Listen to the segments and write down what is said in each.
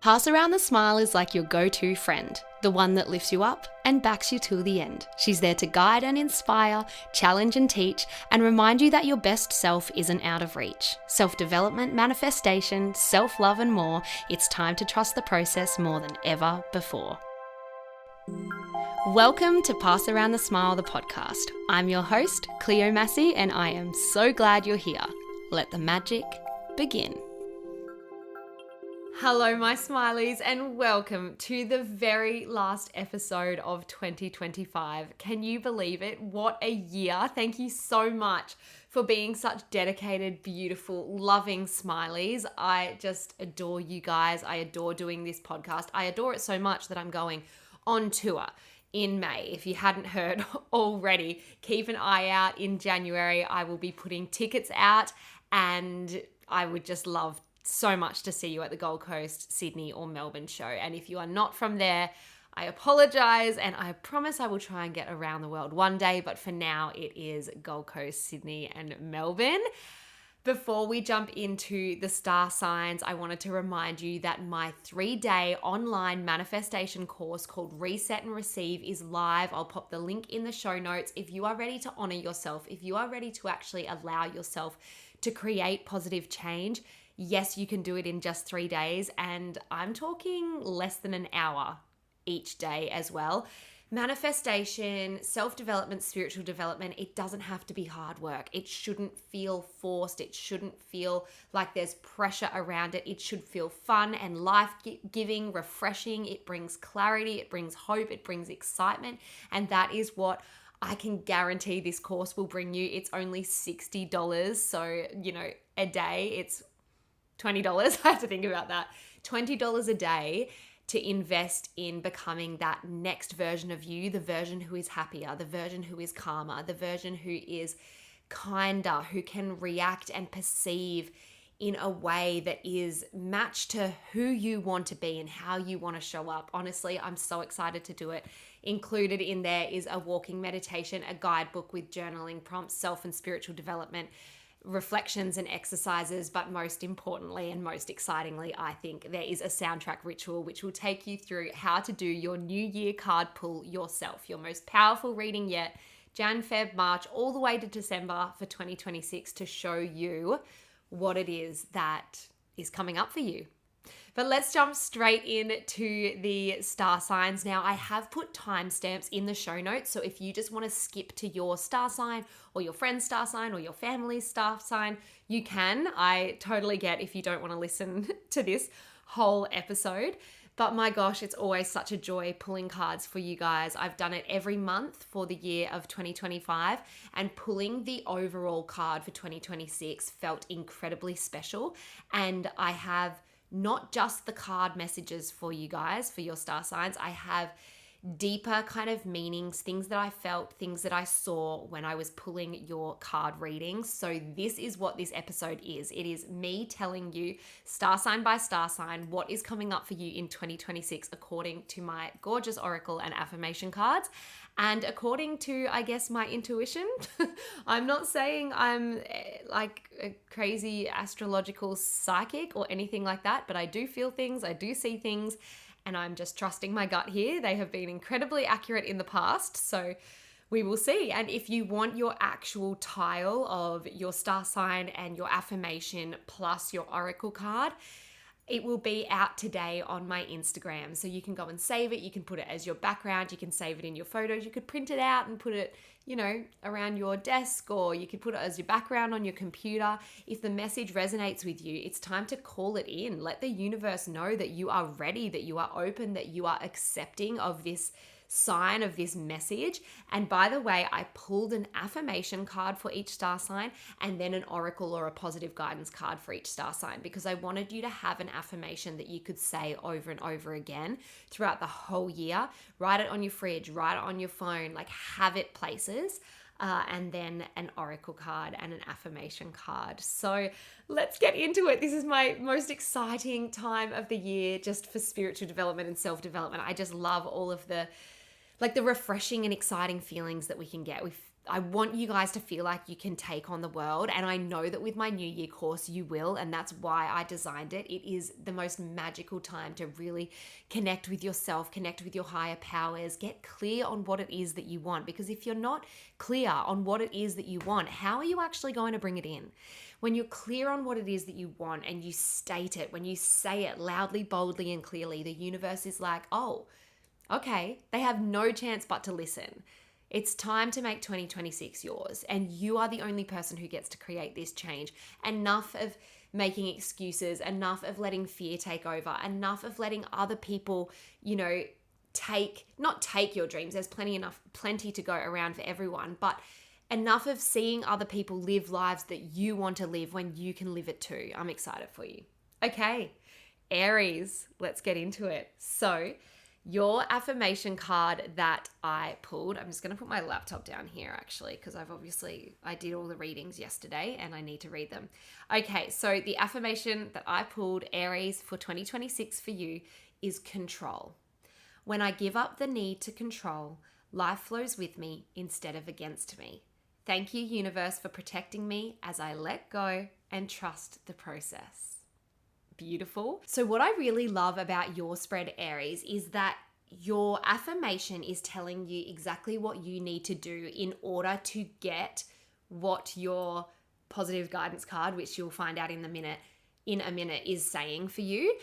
Pass Around the Smile is like your go-to friend, the one that lifts you up and backs you till the end. She's there to guide and inspire, challenge and teach, and remind you that your best self isn't out of reach. Self-development, manifestation, self-love and more, it's time to trust the process more than ever before. Welcome to Pass Around the Smile, the podcast. I'm your host, Cleo, and I am so glad you're here. Let the magic begin. Hello, my smileys, and welcome to the very last episode of 2025. Can you believe it? What a year. Thank you so much for being such dedicated, beautiful, loving smileys. I just adore you guys. I adore doing this podcast. I adore it so much that I'm going on tour in May. If you hadn't heard already, keep an eye out. In January, I will be putting tickets out, and I would just love so much to see you at the Gold Coast, Sydney or Melbourne show. And if you are not from there, I apologize, and I promise I will try and get around the world one day, but for now it is Gold Coast, Sydney and Melbourne. Before we jump into the star signs, I wanted to remind you that my 3-day online manifestation course called Reset and Receive is live. I'll pop the link in the show notes. If you are ready to honor yourself, if you are ready to actually allow yourself to create positive change, yes, you can do it in just 3 days, and I'm talking less than an hour each day as well. Manifestation, self-development, spiritual development, it doesn't have to be hard work. It shouldn't feel forced. It shouldn't feel like there's pressure around it. It should feel fun and life-giving, refreshing. It brings clarity, it brings hope, it brings excitement, and that is what I can guarantee this course will bring you. It's only $60, so, a day, it's $20. I have to think about that. $20 a day to invest in becoming that next version of you, the version who is happier, the version who is calmer, the version who is kinder, who can react and perceive in a way that is matched to who you want to be and how you want to show up. Honestly, I'm so excited to do it. Included in there is a walking meditation, a guidebook with journaling prompts, self and spiritual development, reflections and exercises, but most importantly and most excitingly, I think there is a soundtrack ritual which will take you through how to do your New Year card pull yourself, your most powerful reading yet, Jan, Feb, March, all the way to December for 2026 to show you what it is that is coming up for you. But let's jump straight into the star signs. Now, I have put timestamps in the show notes, so if you just want to skip to your star sign or your friend's star sign or your family's star sign, you can. I totally get if you don't want to listen to this whole episode. But my gosh, it's always such a joy pulling cards for you guys. I've done it every month for the year of 2025, and pulling the overall card for 2026 felt incredibly special. And I have not just the card messages for you guys, for your star signs. I have deeper kind of meanings, things that I felt, things that I saw when I was pulling your card readings. So this is what this episode is. It is me telling you star sign by star sign what is coming up for you in 2026 according to my gorgeous oracle and affirmation cards. And according to, I guess, my intuition. I'm not saying I'm like a crazy astrological psychic or anything like that, but I do feel things, I do see things, and I'm just trusting my gut here. They have been incredibly accurate in the past, so we will see. And if you want your actual tile of your star sign and your affirmation plus your oracle card, it will be out today on my Instagram. So you can go and save it. You can put it as your background. You can save it in your photos. You could print it out and put it, around your desk, or you could put it as your background on your computer. If the message resonates with you, it's time to call it in. Let the universe know that you are ready, that you are open, that you are accepting of this sign, of this message. And by the way, I pulled an affirmation card for each star sign and then an oracle or a positive guidance card for each star sign, because I wanted you to have an affirmation that you could say over and over again throughout the whole year. Write it on your fridge, write it on your phone, like have it places. And then an oracle card and an affirmation card. So let's get into it. This is my most exciting time of the year just for spiritual development and self-development. I just love all of the refreshing and exciting feelings that we can get. I want you guys to feel like you can take on the world. And I know that with my New Year course, you will. And that's why I designed it. It is the most magical time to really connect with yourself, connect with your higher powers, get clear on what it is that you want. Because if you're not clear on what it is that you want, how are you actually going to bring it in? When you're clear on what it is that you want and you state it, when you say it loudly, boldly, and clearly, the universe is like, oh, okay, they have no chance but to listen. It's time to make 2026 yours, and you are the only person who gets to create this change. Enough of making excuses, enough of letting fear take over, enough of letting other people, not take your dreams. There's plenty to go around for everyone, but enough of seeing other people live lives that you want to live when you can live it too. I'm excited for you. Okay, Aries, let's get into it. So, your affirmation card that I pulled, I'm just going to put my laptop down here actually, because I did all the readings yesterday and I need to read them. Okay, so the affirmation that I pulled, Aries, for 2026 for you is control. When I give up the need to control, life flows with me instead of against me. Thank you, universe, for protecting me as I let go and trust the process. Beautiful. So what I really love about your spread, Aries, is that your affirmation is telling you exactly what you need to do in order to get what your positive guidance card, which you'll find out in a minute, is saying for you.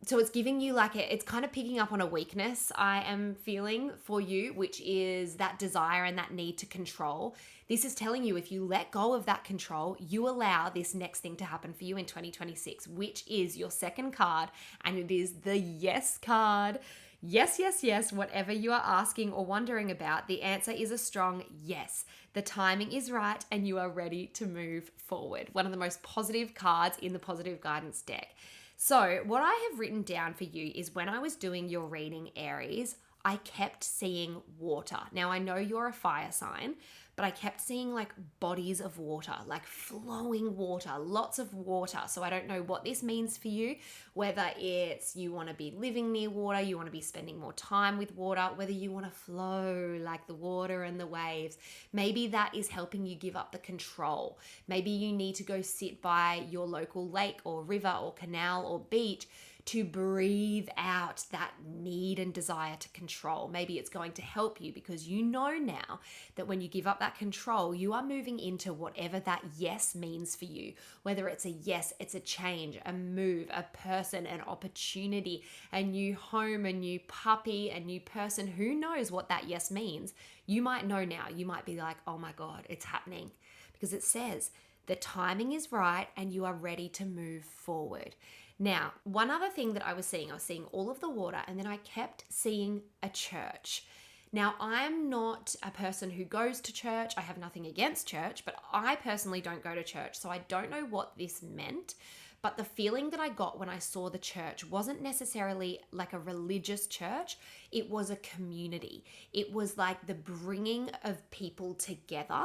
So it's giving you it's kind of picking up on a weakness I am feeling for you, which is that desire and that need to control. This is telling you if you let go of that control, you allow this next thing to happen for you in 2026, which is your second card, and it is the yes card. Yes, yes, yes, whatever you are asking or wondering about, the answer is a strong yes. The timing is right and you are ready to move forward. One of the most positive cards in the positive guidance deck. So what I have written down for you is when I was doing your reading, Aries, I kept seeing water. Now I know you're a fire sign, but I kept seeing bodies of water, flowing water, lots of water. So I don't know what this means for you, whether it's you want to be living near water, you want to be spending more time with water, whether you want to flow like the water and the waves. Maybe that is helping you give up the control. Maybe you need to go sit by your local lake or river or canal or beach to breathe out that need and desire to control. Maybe it's going to help you because you know now that when you give up that control, you are moving into whatever that yes means for you. Whether it's a yes, it's a change, a move, a person, an opportunity, a new home, a new puppy, a new person. Who knows what that yes means? You might know now. You might be like, oh my God, it's happening. Because it says the timing is right and you are ready to move forward. Now, one other thing that I was seeing all of the water, and then I kept seeing a church. Now, I'm not a person who goes to church. I have nothing against church, but I personally don't go to church, so I don't know what this meant. But the feeling that I got when I saw the church wasn't necessarily like a religious church. It was a community. It was like the bringing of people together,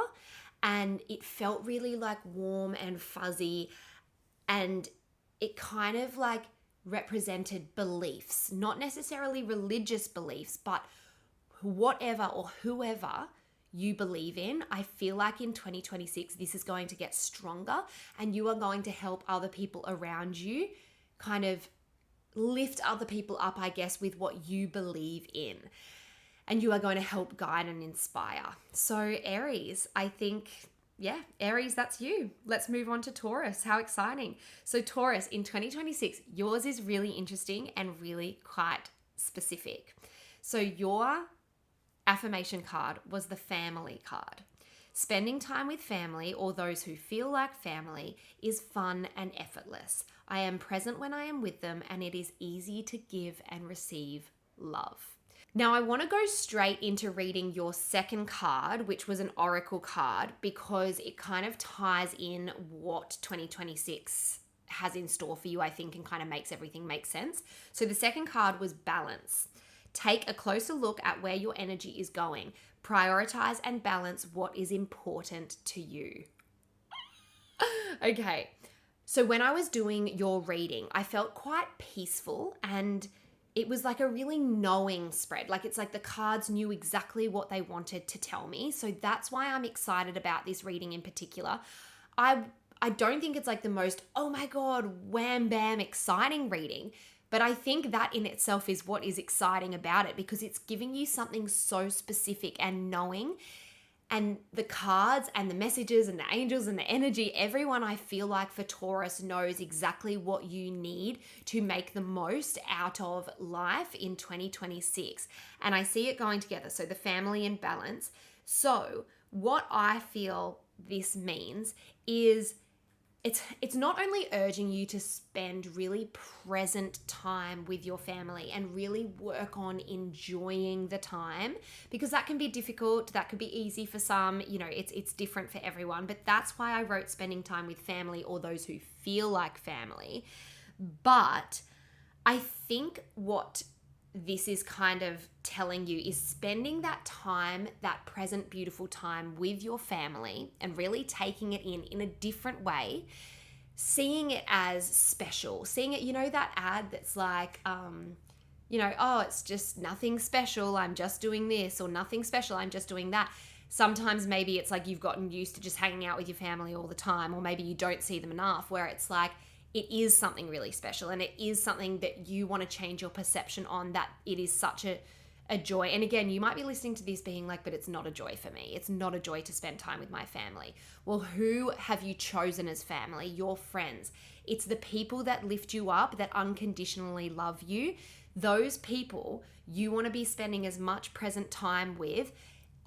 and it felt really warm and fuzzy, and it kind of represented beliefs, not necessarily religious beliefs, but whatever or whoever you believe in. I feel like in 2026, this is going to get stronger and you are going to help other people around you kind of lift other people up, I guess, with what you believe in. And you are going to help guide and inspire. So Aries, I think, Aries, that's you. Let's move on to Taurus. How exciting. So Taurus, in 2026, yours is really interesting and really quite specific. So your affirmation card was the family card. Spending time with family, or those who feel like family, is fun and effortless. I am present when I am with them, and it is easy to give and receive love. Now, I want to go straight into reading your second card, which was an oracle card, because it kind of ties in what 2026 has in store for you, I think, and kind of makes everything make sense. So the second card was balance. Take a closer look at where your energy is going. Prioritize and balance what is important to you. Okay, so when I was doing your reading, I felt quite peaceful and it was like a really knowing spread. Like it's like the cards knew exactly what they wanted to tell me. So that's why I'm excited about this reading in particular. I don't think it's like the most, oh my God, wham bam exciting reading. But I think that in itself is what is exciting about it, because it's giving you something so specific and knowing. And the cards and the messages and the angels and the energy, everyone I feel like for Taurus knows exactly what you need to make the most out of life in 2026. And I see it going together. So the family and balance. So what I feel this means is it's not only urging you to spend really present time with your family and really work on enjoying the time, because that can be difficult, that could be easy for some, it's different for everyone, but that's why I wrote spending time with family or those who feel like family. But I think what this is kind of telling you is spending that time, that present beautiful time with your family, and really taking it in a different way, seeing it as special, seeing it, that ad that's like, oh, it's just nothing special, I'm just doing this, or nothing special, I'm just doing that. Sometimes maybe it's like you've gotten used to just hanging out with your family all the time, or maybe you don't see them enough, where it's like, it is something really special, and it is something that you want to change your perception on, that it is such a joy. And again, you might be listening to this being like, but it's not a joy for me. It's not a joy to spend time with my family. Well, who have you chosen as family? Your friends. It's the people that lift you up, that unconditionally love you. Those people you want to be spending as much present time with,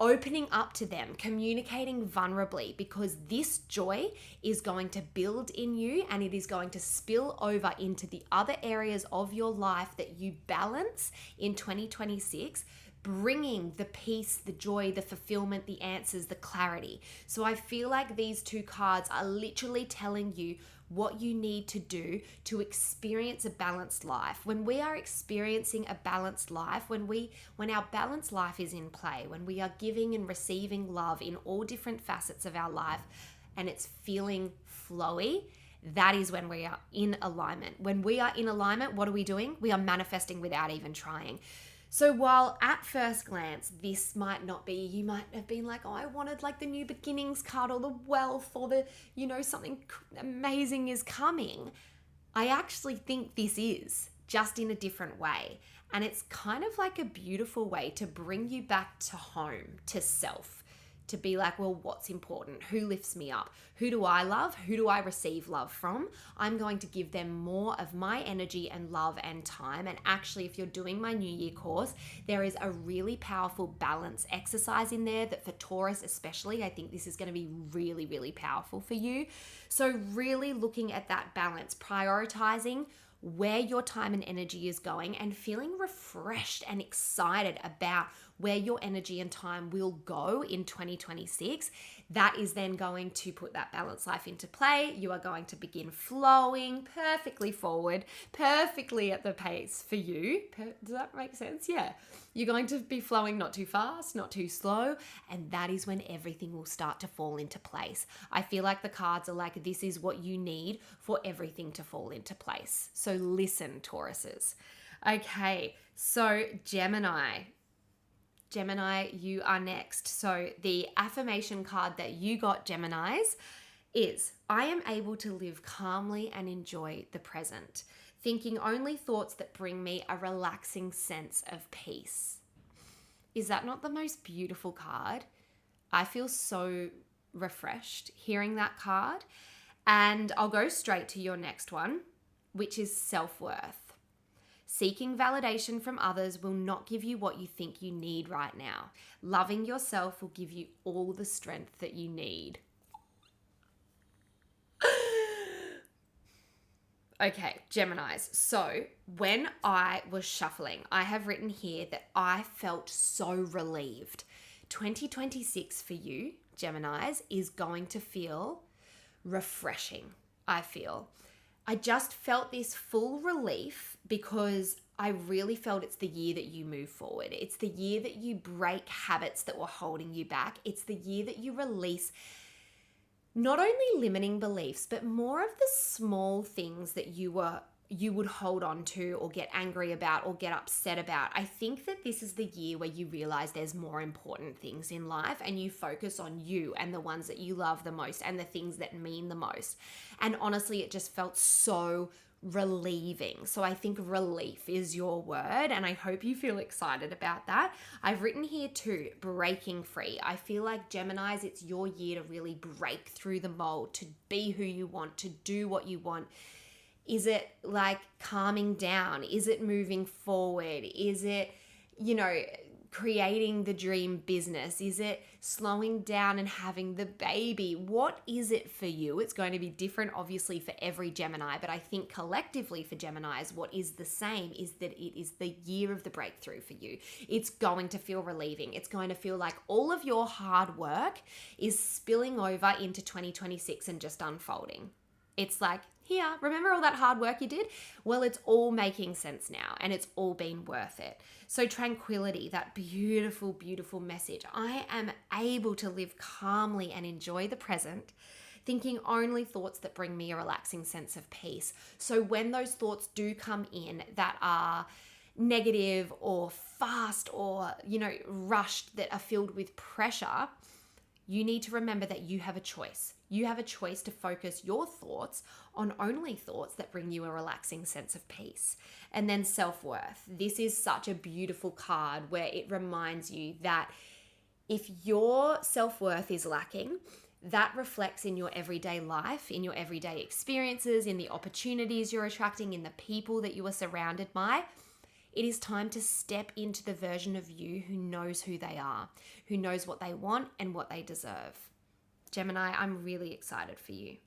opening up to them, communicating vulnerably, because this joy is going to build in you, and it is going to spill over into the other areas of your life that you balance in 2026, bringing the peace, the joy, the fulfillment, the answers, the clarity. So I feel like these two cards are literally telling you what you need to do to experience a balanced life. When we are experiencing a balanced life, when our balanced life is in play, when we are giving and receiving love in all different facets of our life, and it's feeling flowy, that is when we are in alignment. When we are in alignment, what are we doing? We are manifesting without even trying. So while at first glance, this might not be, you might have been like, oh, I wanted like the new beginnings card, or the wealth, or the, something amazing is coming. I actually think this is just in a different way. And it's kind of like a beautiful way to bring you back to home, to self, to be like, well, what's important? Who lifts me up? Who do I love? Who do I receive love from? I'm going to give them more of my energy and love and time. And actually, if you're doing my New Year course, there is a really powerful balance exercise in there that for Taurus especially, I think this is going to be really, really powerful for you. So really looking at that balance, prioritizing where your time and energy is going, and feeling refreshed and excited about where your energy and time will go in 2026. That is then going to put that balanced life into play. You are going to begin flowing perfectly forward, perfectly at the pace for you. Does that make sense? Yeah. You're going to be flowing not too fast, not too slow, and that is when everything will start to fall into place. I feel like the cards are like, this is what you need for everything to fall into place. So listen, Tauruses. Okay, so Gemini, you are next. So the affirmation card that you got, Geminis, is, I am able to live calmly and enjoy the present, thinking only thoughts that bring me a relaxing sense of peace. Is that not the most beautiful card? I feel so refreshed hearing that card. And I'll go straight to your next one, which is self-worth. Seeking validation from others will not give you what you think you need right now. Loving yourself will give you all the strength that you need. Okay, Geminis. So when I was shuffling, I have written here that I felt so relieved. 2026 for you, Geminis, is going to feel refreshing, I feel. I just felt this full relief because I really felt it's the year that you move forward. It's the year that you break habits that were holding you back. It's the year that you release not only limiting beliefs, but more of the small things that you were you would hold on to or get angry about or get upset about. I think that this is the year where you realize there's more important things in life and you focus on you and the ones that you love the most and the things that mean the most. And honestly, it just felt so relieving. So I think relief is your word, and I hope you feel excited about that. I've written here too, breaking free. I feel like Geminis, it's your year to really break through the mold, to be who you want, to do what you want. Is it like calming down? Is it moving forward? Is it, creating the dream business? Is it slowing down and having the baby? What is it for you? It's going to be different, obviously, for every Gemini, but I think collectively for Geminis, what is the same is that it is the year of the breakthrough for you. It's going to feel relieving. It's going to feel like all of your hard work is spilling over into 2026 and just unfolding. It's like, here, remember all that hard work you did? Well, it's all making sense now and it's all been worth it. So tranquility, that beautiful, beautiful message. I am able to live calmly and enjoy the present, thinking only thoughts that bring me a relaxing sense of peace. So when those thoughts do come in that are negative or fast or, rushed, that are filled with pressure, you need to remember that you have a choice. You have a choice to focus your thoughts on only thoughts that bring you a relaxing sense of peace. And then self-worth. This is such a beautiful card where it reminds you that if your self-worth is lacking, that reflects in your everyday life, in your everyday experiences, in the opportunities you're attracting, in the people that you are surrounded by. It is time to step into the version of you who knows who they are, who knows what they want and what they deserve. Gemini, I'm really excited for you.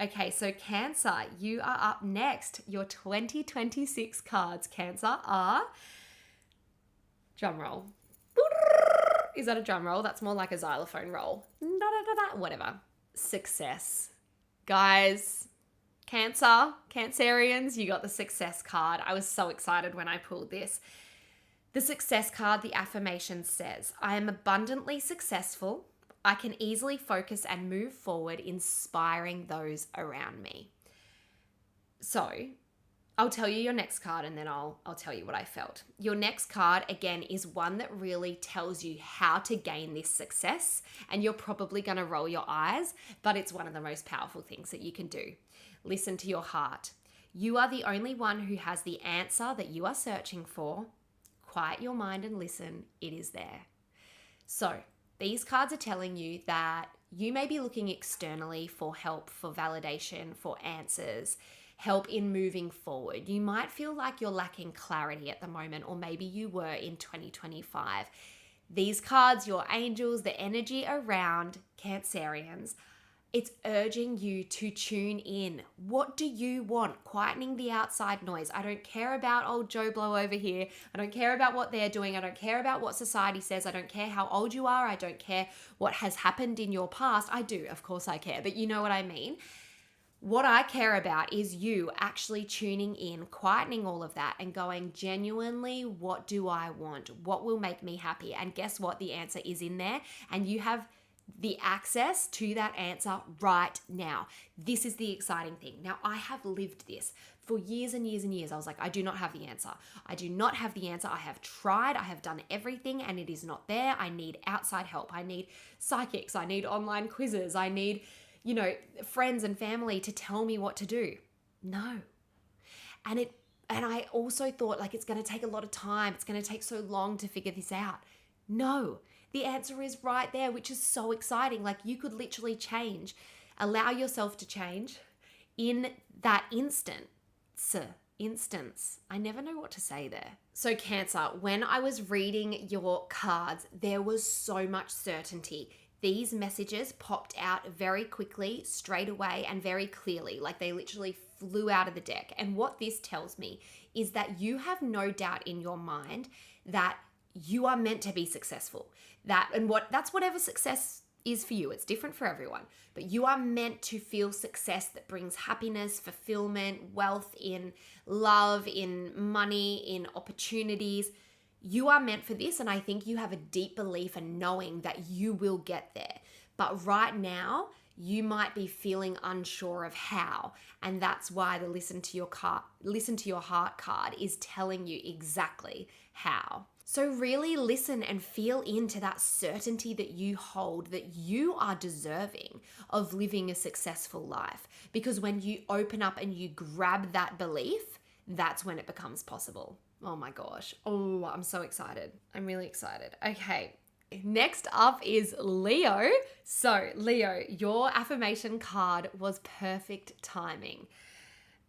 Okay, so Cancer, you are up next. Your 2026 cards, Cancer, are, drum roll. Is that a drum roll? That's more like a xylophone roll. Whatever. Success. Guys, Cancer, Cancerians, you got the success card. I was so excited when I pulled this. The success card, the affirmation says, I am abundantly successful. I can easily focus and move forward, inspiring those around me. So I'll tell you your next card and then I'll tell you what I felt. Your next card, again, is one that really tells you how to gain this success. And you're probably going to roll your eyes, but it's one of the most powerful things that you can do. Listen to your heart. You are the only one who has the answer that you are searching for. Quiet your mind and listen. It is there. So these cards are telling you that you may be looking externally for help, for validation, for answers, help in moving forward. You might feel like you're lacking clarity at the moment, or maybe you were in 2025. These cards, your angels, the energy around Cancerians, it's urging you to tune in. What do you want? Quietening the outside noise. I don't care about old Joe Blow over here. I don't care about what they're doing. I don't care about what society says. I don't care how old you are. I don't care what has happened in your past. I do, of course I care, but you know what I mean. What I care about is you actually tuning in, quietening all of that and going, genuinely, what do I want? What will make me happy? And guess what? The answer is in there, and you have the access to that answer right now. This is the exciting thing. Now, I have lived this for years and years and years. I was like, I do not have the answer. I do not have the answer. I have tried. I have done everything and it is not there. I need outside help. I need psychics. I need online quizzes. I need, friends and family to tell me what to do. No. And I also thought like it's going to take a lot of time. It's going to take so long to figure this out. No. The answer is right there, which is so exciting. Like you could literally change, allow yourself to change in that instance. I never know what to say there. So Cancer, when I was reading your cards, there was so much certainty. These messages popped out very quickly, straight away, and very clearly. Like they literally flew out of the deck. And what this tells me is that you have no doubt in your mind that you are meant to be successful. That's whatever success is for you. It's different for everyone, but you are meant to feel success that brings happiness, fulfillment, wealth, in love, in money, in opportunities. You are meant for this, and I think you have a deep belief and knowing that you will get there. But right now, you might be feeling unsure of how. And that's why the listen to your heart card is telling you exactly how. So really listen and feel into that certainty that you hold, that you are deserving of living a successful life. Because when you open up and you grab that belief, that's when it becomes possible. Oh my gosh. Oh, I'm so excited. I'm really excited. Okay. Next up is Leo. So, Leo, your affirmation card was perfect timing.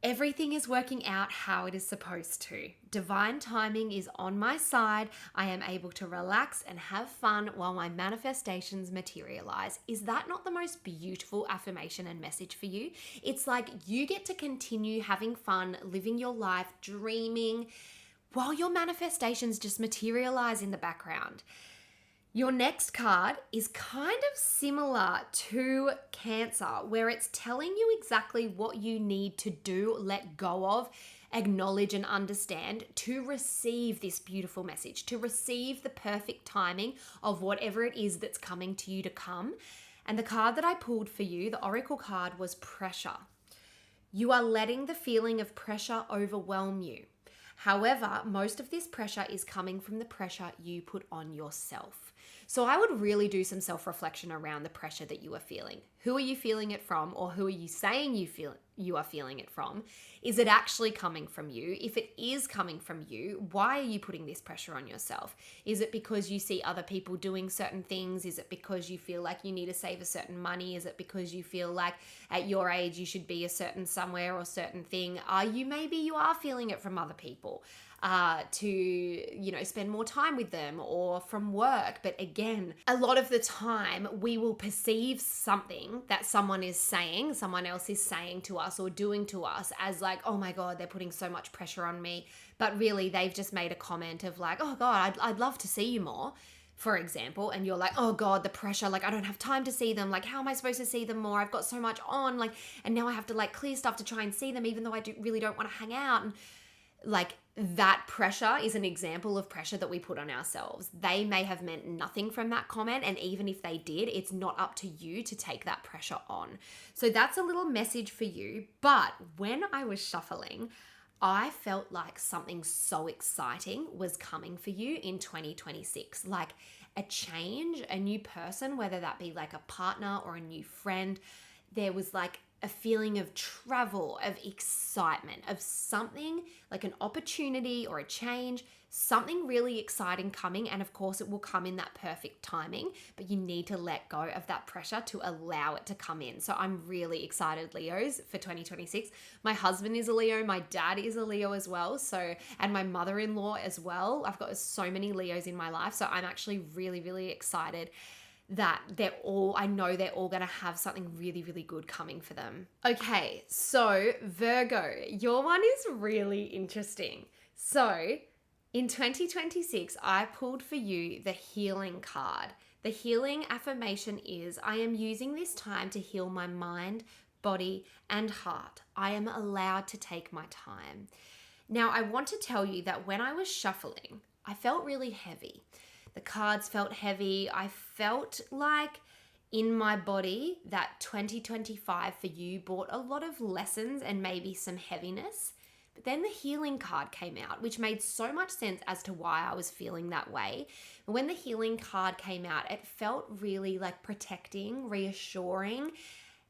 Everything is working out how it is supposed to. Divine timing is on my side. I am able to relax and have fun while my manifestations materialize. Is that not the most beautiful affirmation and message for you? It's like you get to continue having fun, living your life, dreaming, while your manifestations just materialize in the background. Your next card is kind of similar to Cancer, where it's telling you exactly what you need to do, let go of, acknowledge and understand to receive this beautiful message, to receive the perfect timing of whatever it is that's coming to you to come. And the card that I pulled for you, the Oracle card, was pressure. You are letting the feeling of pressure overwhelm you. However, most of this pressure is coming from the pressure you put on yourself. So I would really do some self-reflection around the pressure that you are feeling. Who are you feeling it from, or who are you saying you are feeling it from? Is it actually coming from you? If it is coming from you, why are you putting this pressure on yourself? Is it because you see other people doing certain things? Is it because you feel like you need to save a certain money? Is it because you feel like at your age you should be a certain somewhere or certain thing? Maybe you are feeling it from other people. To spend more time with them, or from work. But again, a lot of the time we will perceive something that someone else is saying to us or doing to us as like, oh my God, they're putting so much pressure on me. But really they've just made a comment of like, oh God, I'd love to see you more, for example. And you're like, oh God, the pressure, like I don't have time to see them. Like, how am I supposed to see them more? I've got so much on, like, and now I have to like clear stuff to try and see them, even though really don't want to hang out. And like, that pressure is an example of pressure that we put on ourselves. They may have meant nothing from that comment, and even if they did, it's not up to you to take that pressure on. So that's a little message for you. But when I was shuffling, I felt like something so exciting was coming for you in 2026, like a change, a new person, whether that be like a partner or a new friend. There was like a feeling of travel, of excitement, of something like an opportunity or a change, something really exciting coming. And of course it will come in that perfect timing, but you need to let go of that pressure to allow it to come in. So I'm really excited, Leos, for 2026. My husband is a Leo, my dad is a Leo as well. So, and my mother-in-law as well. I've got so many Leos in my life. So I'm actually really, really excited that I know they're all going to have something really, really good coming for them. Okay, so Virgo, your one is really interesting. So in 2026, I pulled for you the healing card. The healing affirmation is, I am using this time to heal my mind, body, and heart. I am allowed to take my time. Now, I want to tell you that when I was shuffling, I felt really heavy. The cards felt heavy. I felt like in my body that 2025 for you brought a lot of lessons and maybe some heaviness. But then the healing card came out, which made so much sense as to why I was feeling that way. But when the healing card came out, it felt really like protecting, reassuring,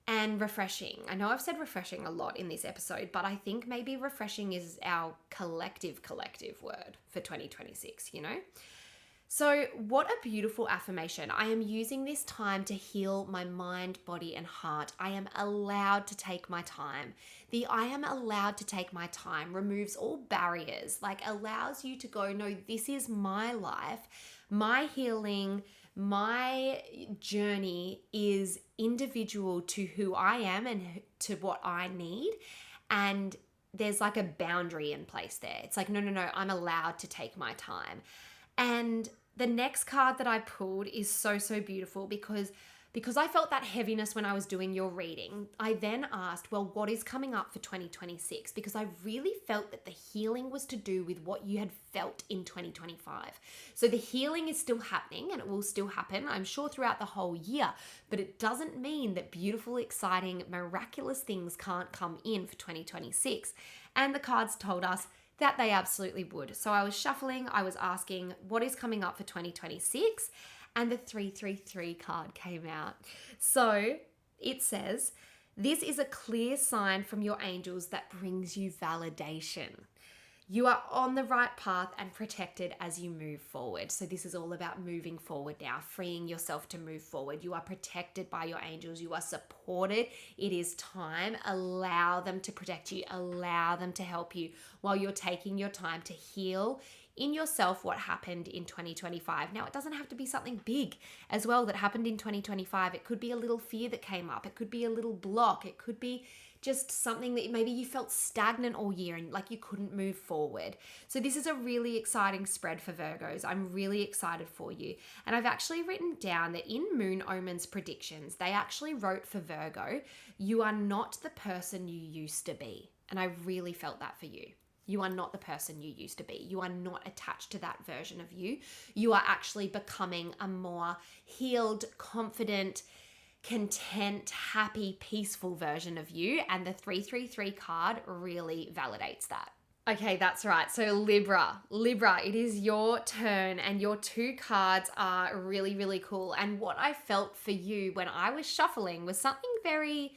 and refreshing. I know I've said refreshing a lot in this episode, but I think maybe refreshing is our collective word for 2026, So what a beautiful affirmation. I am using this time to heal my mind, body, and heart. I am allowed to take my time. The I am allowed to take my time removes all barriers, like allows you to go, no, this is my life, my healing, my journey is individual to who I am and to what I need. And there's like a boundary in place there. It's like, no, I'm allowed to take my time. And the next card that I pulled is so, so beautiful because Because I felt that heaviness when I was doing your reading, I then asked, well, what is coming up for 2026? Because I really felt that the healing was to do with what you had felt in 2025. So the healing is still happening and it will still happen, I'm sure, throughout the whole year. But it doesn't mean that beautiful, exciting, miraculous things can't come in for 2026. And the cards told us that they absolutely would. So I was shuffling, I was asking, what is coming up for 2026? And the 333 card came out. So it says, this is a clear sign from your angels that brings you validation. You are on the right path and protected as you move forward. So this is all about moving forward now, freeing yourself to move forward. You are protected by your angels. You are supported. It is time. Allow them to protect you. Allow them to help you while you're taking your time to heal in yourself what happened in 2025. Now, it doesn't have to be something big as well that happened in 2025. It could be a little fear that came up. It could be a little block. It could be just something that maybe you felt stagnant all year and like you couldn't move forward. So this is a really exciting spread for Virgos. I'm really excited for you. And I've actually written down that in Moon Omens predictions, they actually wrote for Virgo, you are not the person you used to be. And I really felt that for you. You are not the person you used to be. You are not attached to that version of you. You are actually becoming a more healed, confident, content, happy, peaceful version of you. And the 333 card really validates that. Okay, that's right. So Libra, it is your turn and your two cards are really, really cool. And what I felt for you when I was shuffling was something very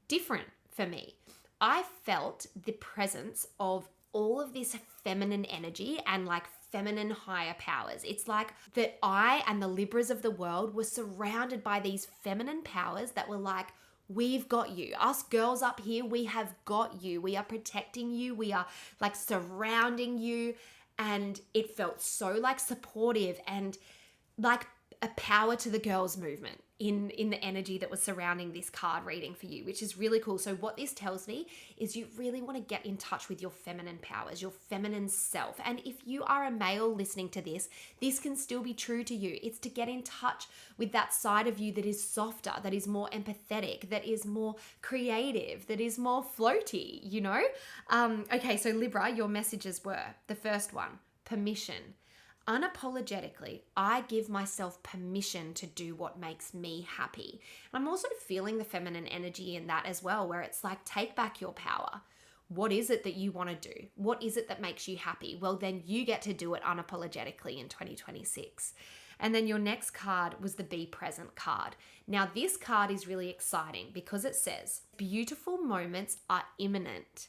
different for me. I felt the presence of all of this feminine energy and like feminine higher powers. It's like that I and the Libras of the world were surrounded by these feminine powers that were like, we've got you. Us girls up here, we have got you. We are protecting you. We are like surrounding you. And it felt so like supportive and like a power to the girls movement in the energy that was surrounding this card reading for you, which is really cool. So what this tells me is you really want to get in touch with your feminine powers, your feminine self. And if you are a male listening to this, this can still be true to you. It's to get in touch with that side of you that is softer, that is more empathetic, that is more creative, that is more floaty, you know? Okay, so Libra, your messages were, the first one, permission. Unapologetically, I give myself permission to do what makes me happy. And I'm also feeling the feminine energy in that as well, where it's like, take back your power. What is it that you want to do? What is it that makes you happy? Well, then you get to do it unapologetically in 2026. And then your next card was the Be Present card. Now, this card is really exciting because it says, beautiful moments are imminent.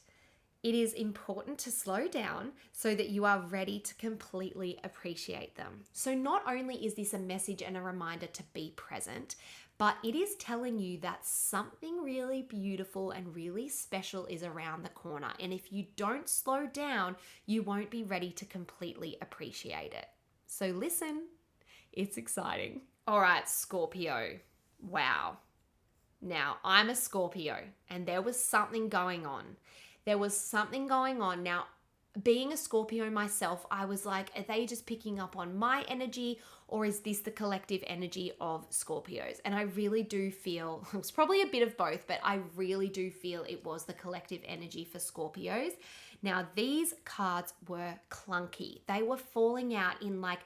It is important to slow down so that you are ready to completely appreciate them. So not only is this a message and a reminder to be present, but it is telling you that something really beautiful and really special is around the corner. And if you don't slow down, you won't be ready to completely appreciate it. So listen, it's exciting. All right, Scorpio. Wow. Now, I'm a Scorpio and there was something going on. There was something going on. Now, being a Scorpio myself, I was like, are they just picking up on my energy or is this the collective energy of Scorpios? And I really do feel, it was probably a bit of both, but I really do feel it was the collective energy for Scorpios. Now, these cards were clunky. They were falling out in like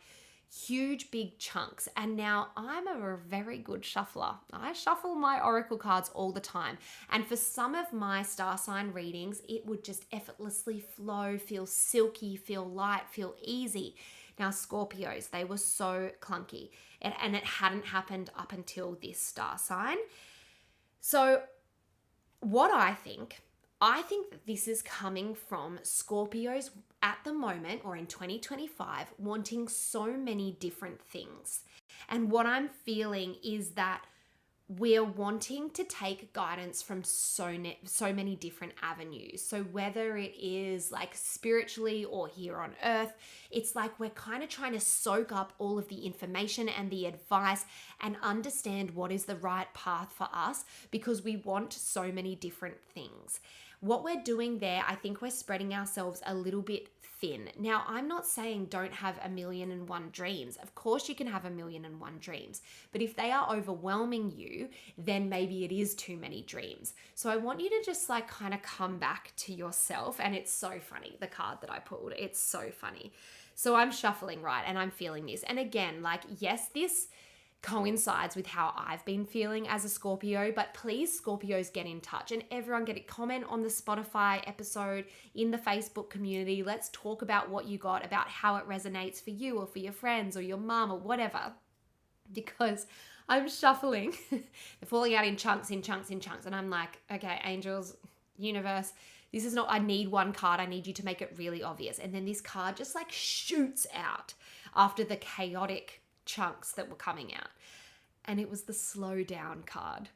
huge big chunks. And now I'm a very good shuffler. I shuffle my oracle cards all the time. And for some of my star sign readings, it would just effortlessly flow, feel silky, feel light, feel easy. Now Scorpios, they were so clunky and it hadn't happened up until this star sign. So what I think that this is coming from Scorpios at the moment or in 2025 wanting so many different things. And what I'm feeling is that we're wanting to take guidance from so many different avenues. So whether it is like spiritually or here on earth, it's like we're kind of trying to soak up all of the information and the advice and understand what is the right path for us because we want so many different things. What we're doing there, I think we're spreading ourselves a little bit thin. Now, I'm not saying don't have 1,000,001 dreams. Of course you can have 1,000,001 dreams. But if they are overwhelming you, then maybe it is too many dreams. So I want you to just like kind of come back to yourself. And it's so funny, the card that I pulled. It's so funny. So I'm shuffling, right? And I'm feeling this. And again, like, yes, this coincides with how I've been feeling as a Scorpio, but please, Scorpios, get in touch, and everyone get a comment on the Spotify episode, in the Facebook community. Let's talk about what you got, about how it resonates for you or for your friends or your mom or whatever, because I'm shuffling. They're falling out in chunks, and I'm like, okay, angels, universe, this is not, I need one card. I need you to make it really obvious. And then this card just like shoots out after the chaotic chunks that were coming out. And it was the slow down card.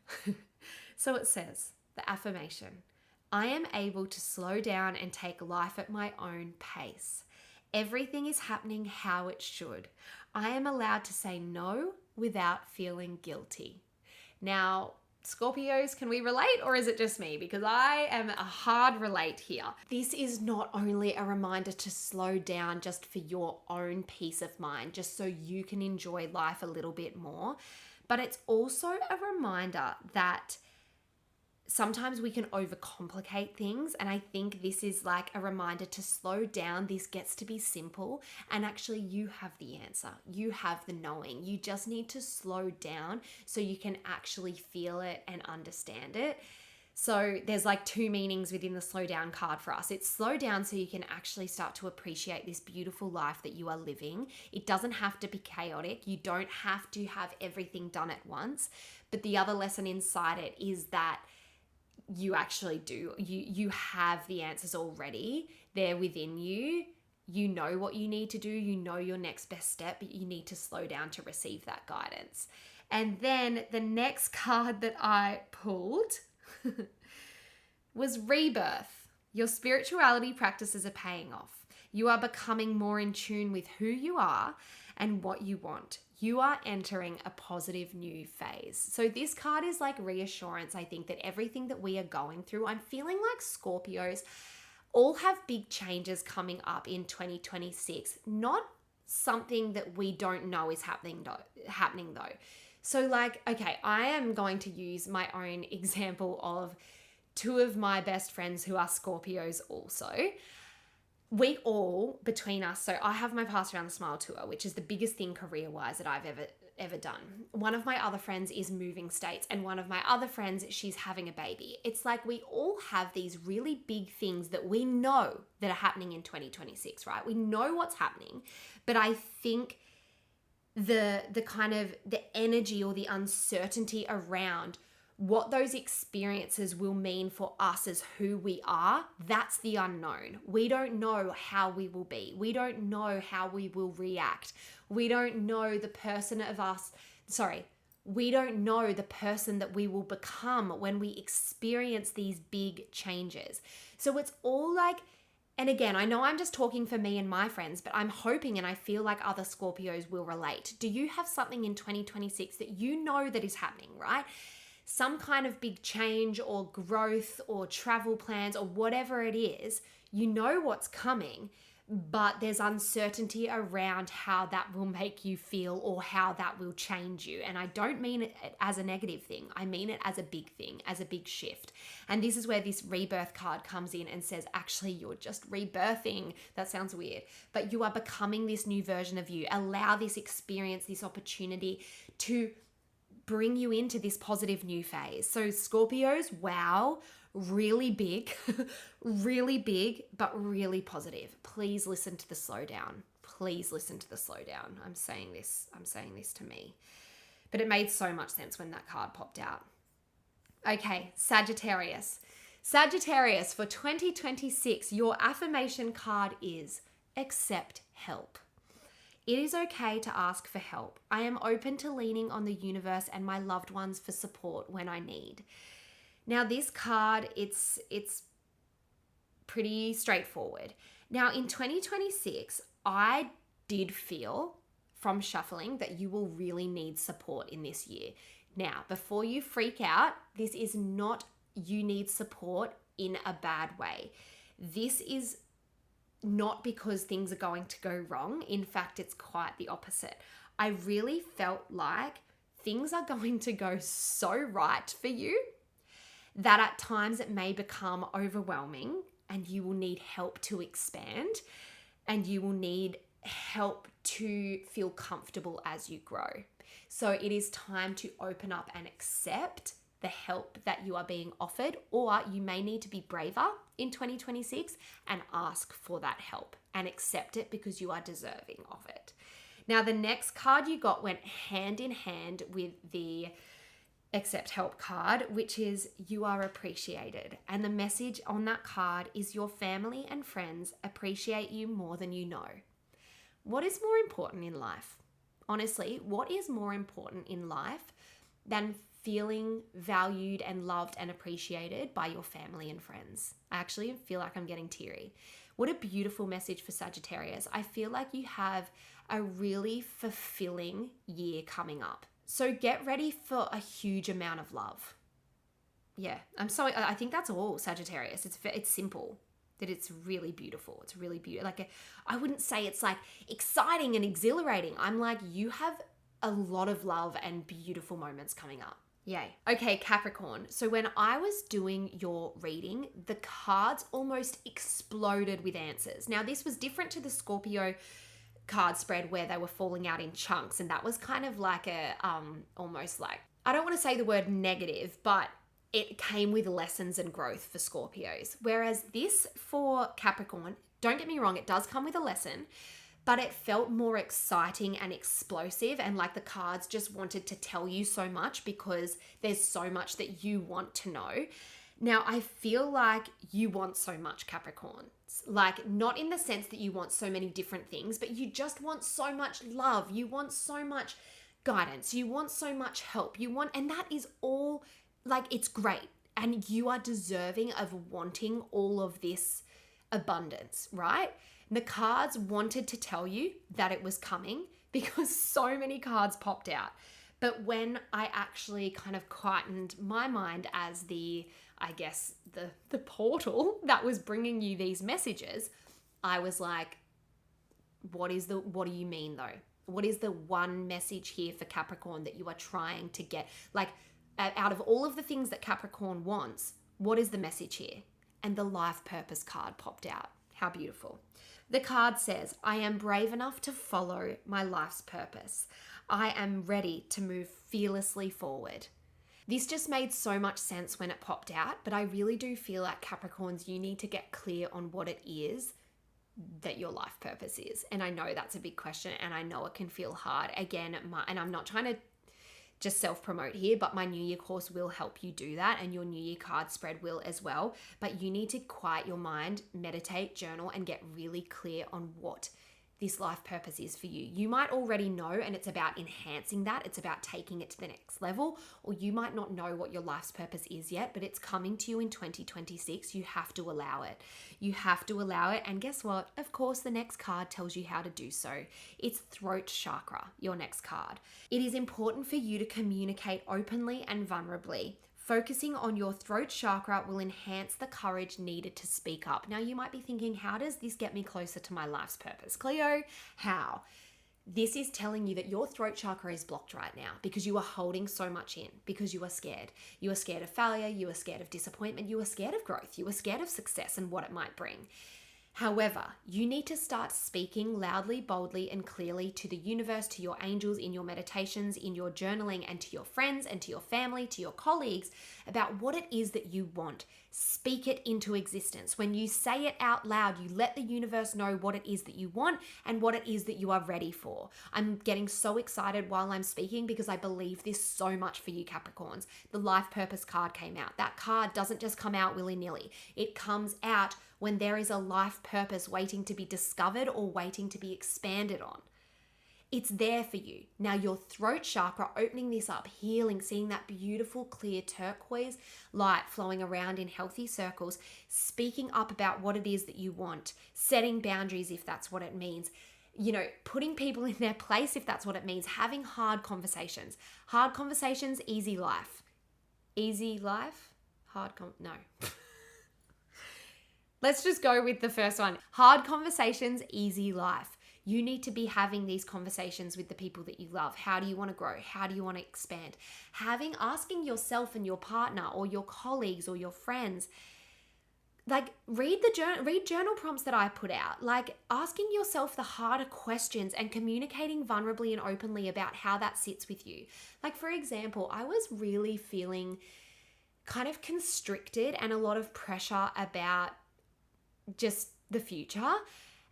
So it says, the affirmation: I am able to slow down and take life at my own pace. Everything is happening how it should. I am allowed to say no without feeling guilty. Now, Scorpios, can we relate, or is it just me? Because I am a hard relate here. This is not only a reminder to slow down just for your own peace of mind, just so you can enjoy life a little bit more, but it's also a reminder that sometimes we can overcomplicate things. And I think this is like a reminder to slow down. This gets to be simple. And actually, you have the answer. You have the knowing. You just need to slow down so you can actually feel it and understand it. So there's like two meanings within the slow down card for us. It's slow down so you can actually start to appreciate this beautiful life that you are living. It doesn't have to be chaotic. You don't have to have everything done at once. But the other lesson inside it is that you actually do. You have the answers already. They're within you. You know what you need to do. You know your next best step, but you need to slow down to receive that guidance. And then the next card that I pulled was rebirth. Your spirituality practices are paying off. You are becoming more in tune with who you are and what you want. You are entering a positive new phase. So this card is like reassurance, I think, that everything that we are going through, I'm feeling like Scorpios all have big changes coming up in 2026. Not something that we don't know is happening though. So like, okay, I am going to use my own example of two of my best friends who are Scorpios also. We all, between us, so I have my Pass Around the Smile tour, which is the biggest thing career-wise that I've ever done. One of my other friends is moving states, and one of my other friends, she's having a baby. It's like we all have these really big things that we know that are happening in 2026, right? We know what's happening, but I think the kind of the energy or the uncertainty around what those experiences will mean for us as who we are, that's the unknown. We don't know how we will be. We don't know how we will react. We don't know the person that we will become when we experience these big changes. So it's all like, and again, I know I'm just talking for me and my friends, but I'm hoping and I feel like other Scorpios will relate. Do you have something in 2026 that you know that is happening, right? Some kind of big change or growth or travel plans or whatever it is, you know what's coming, but there's uncertainty around how that will make you feel or how that will change you. And I don't mean it as a negative thing. I mean it as a big thing, as a big shift. And this is where this rebirth card comes in and says, actually, you're just rebirthing. That sounds weird, but you are becoming this new version of you. Allow this experience, this opportunity to bring you into this positive new phase. So Scorpios, wow, really big, really big, but really positive. Please listen to the slowdown. Please listen to the slowdown. I'm saying this to me. But it made so much sense when that card popped out. Okay, Sagittarius. Sagittarius, for 2026, your affirmation card is accept help. It is okay to ask for help. I am open to leaning on the universe and my loved ones for support when I need. Now, this card, it's pretty straightforward. Now, in 2026, I did feel from shuffling that you will really need support in this year. Now, before you freak out, this is not you need support in a bad way. This is not because things are going to go wrong. In fact, it's quite the opposite. I really felt like things are going to go so right for you that at times it may become overwhelming and you will need help to expand and you will need help to feel comfortable as you grow. So it is time to open up and accept the help that you are being offered, or you may need to be braver in 2026 and ask for that help and accept it because you are deserving of it. Now, the next card you got went hand in hand with the accept help card, which is you are appreciated. And the message on that card is your family and friends appreciate you more than you know. What is more important in life? Honestly, what is more important in life than feeling valued and loved and appreciated by your family and friends? I actually feel like I'm getting teary. What a beautiful message for Sagittarius. I feel like you have a really fulfilling year coming up. So get ready for a huge amount of love. Yeah, I think that's all, Sagittarius. It's simple, that it's really beautiful. It's really beautiful. I wouldn't say it's like exciting and exhilarating. I'm like, you have a lot of love and beautiful moments coming up. Yay. Okay, Capricorn. So when I was doing your reading, the cards almost exploded with answers. Now, this was different to the Scorpio card spread where they were falling out in chunks, and that was kind of like a almost like, I don't want to say the word negative, but it came with lessons and growth for Scorpios. Whereas this for Capricorn, don't get me wrong, it does come with a lesson, but it felt more exciting and explosive, and like the cards just wanted to tell you so much because there's so much that you want to know. Now, I feel like you want so much, Capricorn. Like, not in the sense that you want so many different things, but you just want so much love. You want so much guidance. You want so much help. And that is all, like, it's great. And you are deserving of wanting all of this abundance, right? The cards wanted to tell you that it was coming because so many cards popped out. But when I actually kind of quietened my mind as the portal that was bringing you these messages, I was like, what do you mean though? What is the one message here for Capricorn that you are trying to get? Like, out of all of the things that Capricorn wants, what is the message here? And the life purpose card popped out. How beautiful. The card says, I am brave enough to follow my life's purpose. I am ready to move fearlessly forward. This just made so much sense when it popped out, but I really do feel like Capricorns, you need to get clear on what it is that your life purpose is. And I know that's a big question, and I know it can feel hard. Again, and I'm not trying to just self-promote here, but my New Year course will help you do that, and your New Year card spread will as well. But you need to quiet your mind, meditate, journal, and get really clear on what this life purpose is for you. You might already know, and it's about enhancing that. It's about taking it to the next level, or you might not know what your life's purpose is yet, but it's coming to you in 2026. You have to allow it. You have to allow it. And guess what? Of course, the next card tells you how to do so. It's throat chakra, your next card. It is important for you to communicate openly and vulnerably. Focusing on your throat chakra will enhance the courage needed to speak up. Now, you might be thinking, how does this get me closer to my life's purpose? Cleo, how? This is telling you that your throat chakra is blocked right now because you are holding so much in, because you are scared. You are scared of failure. You are scared of disappointment. You are scared of growth. You are scared of success and what it might bring. However, you need to start speaking loudly, boldly, and clearly to the universe, to your angels, in your meditations, in your journaling, and to your friends and to your family, to your colleagues about what it is that you want. Speak it into existence. When you say it out loud, you let the universe know what it is that you want and what it is that you are ready for. I'm getting so excited while I'm speaking because I believe this so much for you, Capricorns. The life purpose card came out. That card doesn't just come out willy-nilly. It comes out when there is a life purpose waiting to be discovered or waiting to be expanded on. It's there for you. Now, your throat chakra, opening this up, healing, seeing that beautiful clear turquoise light flowing around in healthy circles, speaking up about what it is that you want, setting boundaries if that's what it means, putting people in their place if that's what it means, having hard conversations. Hard conversations, easy life. Easy life? No. Let's just go with the first one. Hard conversations, easy life. You need to be having these conversations with the people that you love. How do you want to grow? How do you want to expand? Asking yourself and your partner or your colleagues or your friends, like read journal prompts that I put out, like asking yourself the harder questions and communicating vulnerably and openly about how that sits with you. Like, for example, I was really feeling kind of constricted and a lot of pressure about just the future.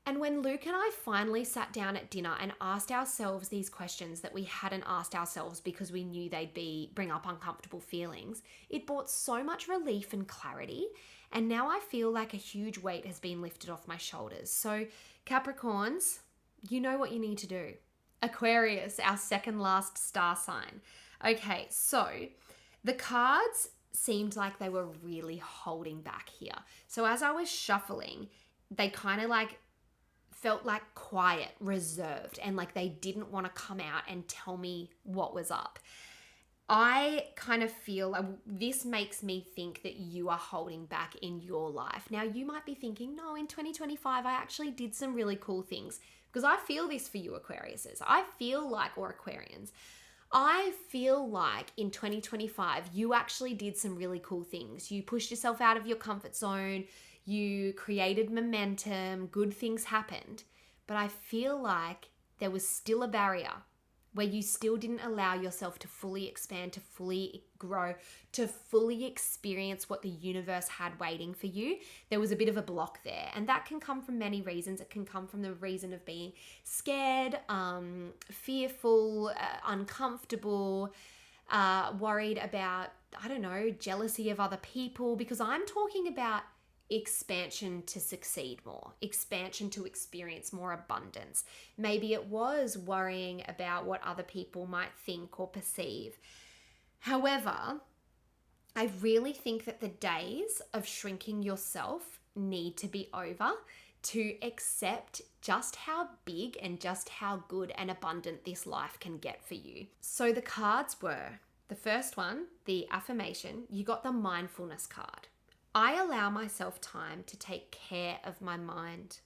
And when Luke and I finally sat down at dinner and asked ourselves these questions that we hadn't asked ourselves because we knew they'd bring up uncomfortable feelings, it brought so much relief and clarity. And now I feel like a huge weight has been lifted off my shoulders. So Capricorns, you know what you need to do. Aquarius, our second last star sign. Okay, so the cards seemed like they were really holding back here. So as I was shuffling, they kind of like felt like quiet, reserved, and like they didn't want to come out and tell me what was up. I kind of feel like this makes me think that you are holding back in your life. Now, you might be thinking, no, in 2025, I actually did some really cool things, because I feel this for you, Aquariuses. Or Aquarians. I feel like in 2025, you actually did some really cool things. You pushed yourself out of your comfort zone. You created momentum. Good things happened. But I feel like there was still a barrier where you still didn't allow yourself to fully expand, to fully grow, to fully experience what the universe had waiting for you. There was a bit of a block there. And that can come from many reasons. It can come from the reason of being scared, fearful, uncomfortable, worried about, jealousy of other people. Because I'm talking about expansion to succeed more, expansion to experience more abundance. Maybe it was worrying about what other people might think or perceive. However, I really think that the days of shrinking yourself need to be over to accept just how big and just how good and abundant this life can get for you. So the cards were, the first one, the affirmation. You got the mindfulness card. I allow myself time to take care of my mind.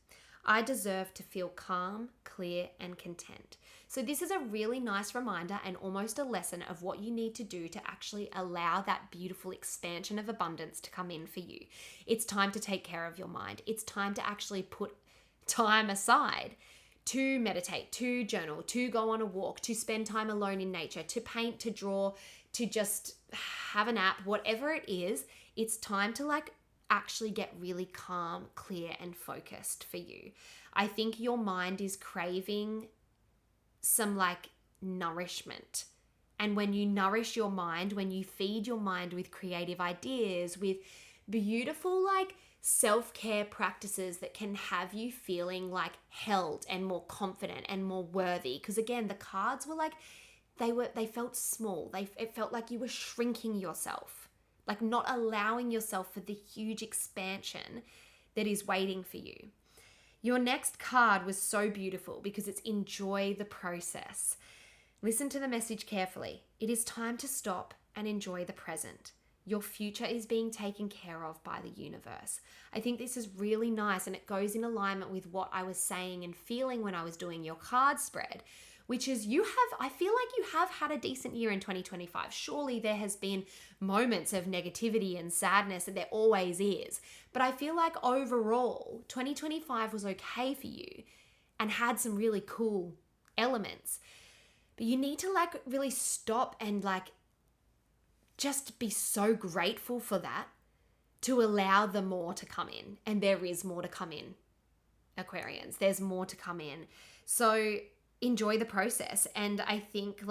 I deserve to feel calm, clear, and content. So this is a really nice reminder and almost a lesson of what you need to do to actually allow that beautiful expansion of abundance to come in for you. It's time to take care of your mind. It's time to actually put time aside to meditate, to journal, to go on a walk, to spend time alone in nature, to paint, to draw, to just have a nap, whatever it is. It's time to actually get really calm, clear, and focused for you. I think your mind is craving some nourishment. And when you nourish your mind, when you feed your mind with creative ideas, with beautiful self-care practices that can have you feeling held and more confident and more worthy. Because again, the cards were they felt small. It felt like you were shrinking yourself, not allowing yourself for the huge expansion that is waiting for you. Your next card was so beautiful because it's enjoy the process. Listen to the message carefully. It is time to stop and enjoy the present. Your future is being taken care of by the universe. I think this is really nice, and it goes in alignment with what I was saying and feeling when I was doing your card spread, which is I feel like you have had a decent year in 2025. Surely there has been moments of negativity and sadness, and there always is. But I feel like overall, 2025 was okay for you and had some really cool elements. But you need to really stop and just be so grateful for that to allow the more to come in. And there is more to come in, Aquarians. There's more to come in. So enjoy the process. And I think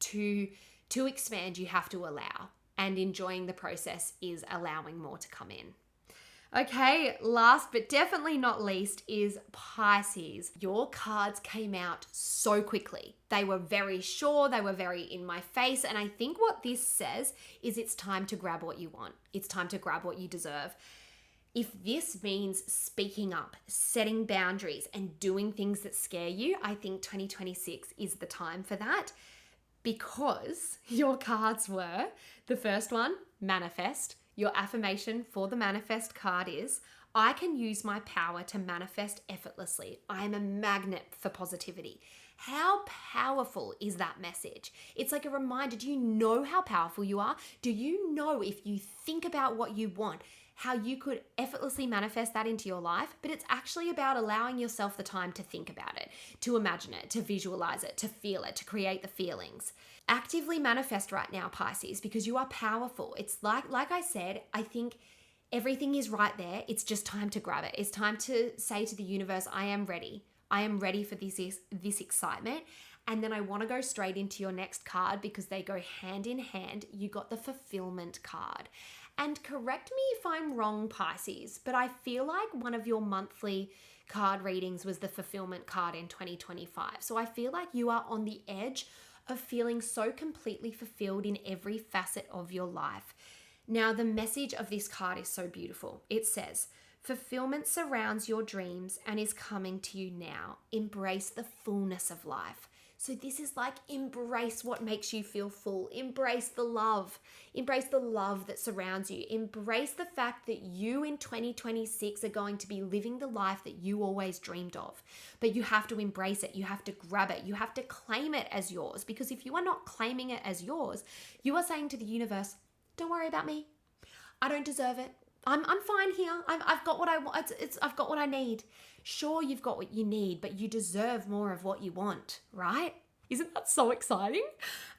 to expand, you have to allow. And enjoying the process is allowing more to come in. Okay, last but definitely not least is Pisces. Your cards came out so quickly. They were very sure, they were very in my face, and I think what this says is it's time to grab what you want. It's time to grab what you deserve. If this means speaking up, setting boundaries, and doing things that scare you, I think 2026 is the time for that, because your cards were, the first one, manifest. Your affirmation for the manifest card is, I can use my power to manifest effortlessly. I am a magnet for positivity. How powerful is that message? It's like a reminder. Do you know how powerful you are? Do you know if you think about what you want, how you could effortlessly manifest that into your life? But it's actually about allowing yourself the time to think about it, to imagine it, to visualize it, to feel it, to create the feelings. Actively manifest right now, Pisces, because you are powerful. It's like I said, I think everything is right there. It's just time to grab it. It's time to say to the universe, I am ready. I am ready for this excitement. And then I want to go straight into your next card because they go hand in hand. You got the fulfillment card. And correct me if I'm wrong, Pisces, but I feel like one of your monthly card readings was the fulfillment card in 2025. So I feel like you are on the edge of feeling so completely fulfilled in every facet of your life. Now, the message of this card is so beautiful. It says, fulfillment surrounds your dreams and is coming to you now. Embrace the fullness of life. So this is like, embrace what makes you feel full. Embrace the love. Embrace the love that surrounds you. Embrace the fact that you in 2026 are going to be living the life that you always dreamed of. But you have to embrace it. You have to grab it. You have to claim it as yours. Because if you are not claiming it as yours, you are saying to the universe, don't worry about me. I don't deserve it. I'm fine here. I've got what I want. I've got what I need. Sure, you've got what you need, but you deserve more of what you want, right? Isn't that so exciting?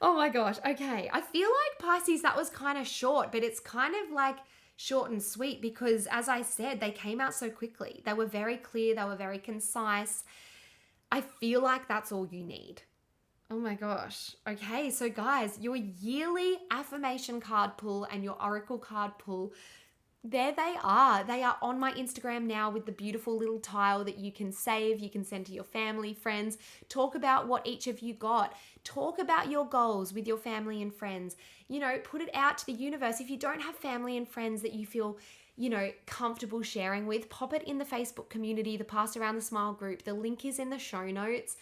Oh my gosh. Okay. I feel like Pisces, that was kind of short, but it's kind of like short and sweet because, as I said, they came out so quickly. They were very clear. They were very concise. I feel like that's all you need. Oh my gosh. Okay. So guys, your yearly affirmation card pull and your oracle card pull, there they are. They are on my Instagram now with the beautiful little tile that you can save. You can send to your family, friends. Talk about what each of you got. Talk about your goals with your family and friends. You know, put it out to the universe. If you don't have family and friends that you feel, comfortable sharing with, pop it in the Facebook community, the Pass Around the Smile group. The link is in the show notes.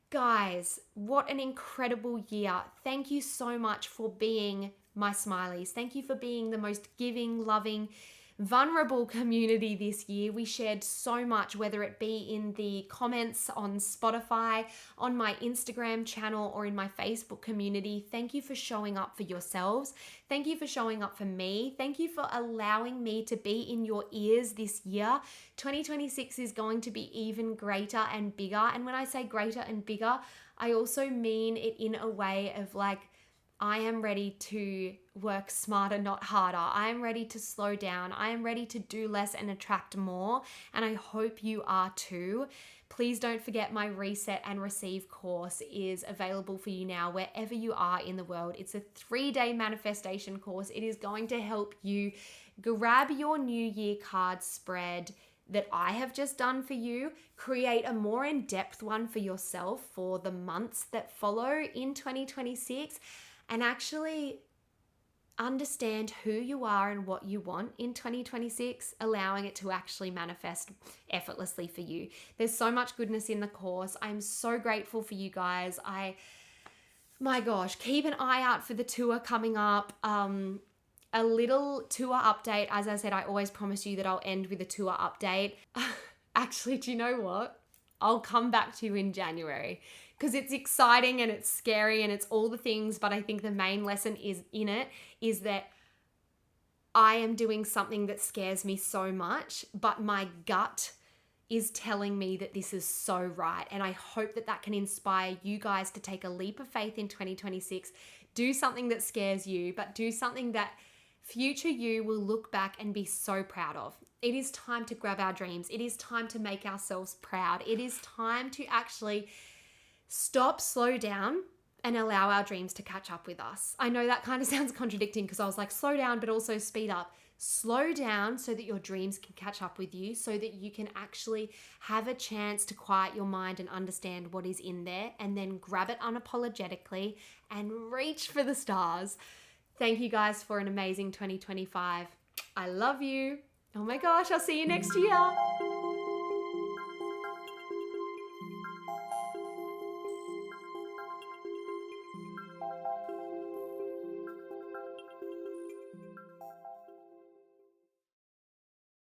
Guys, what an incredible year. Thank you so much for being my smileys. Thank you for being the most giving, loving, vulnerable community this year. We shared so much, whether it be in the comments on Spotify, on my Instagram channel, or in my Facebook community. Thank you for showing up for yourselves. Thank you for showing up for me. Thank you for allowing me to be in your ears this year. 2026 is going to be even greater and bigger. And when I say greater and bigger, I also mean it in a way of like, I am ready to work smarter, not harder. I am ready to slow down. I am ready to do less and attract more. And I hope you are too. Please don't forget my Reset and Receive course is available for you now wherever you are in the world. It's a 3-day manifestation course. It is going to help you grab your New Year card spread that I have just done for you, create a more in-depth one for yourself for the months that follow in 2026, and actually understand who you are and what you want in 2026, allowing it to actually manifest effortlessly for you. There's so much goodness in the course. I'm so grateful for you guys. My gosh, keep an eye out for the tour coming up. A little tour update. As I said, I always promise you that I'll end with a tour update. Actually, do you know what? I'll come back to you in January because it's exciting and it's scary and it's all the things. But I think the main lesson is that I am doing something that scares me so much, but my gut is telling me that this is so right. And I hope that that can inspire you guys to take a leap of faith in 2026. Do something that scares you, but do something that future you will look back and be so proud of. It is time to grab our dreams. It is time to make ourselves proud. It is time to actually stop, slow down, and allow our dreams to catch up with us. I know that kind of sounds contradicting because I was like, slow down, but also speed up. Slow down so that your dreams can catch up with you, so that you can actually have a chance to quiet your mind and understand what is in there, and then grab it unapologetically and reach for the stars. Thank you guys for an amazing 2025. I love you. Oh my gosh, I'll see you next year.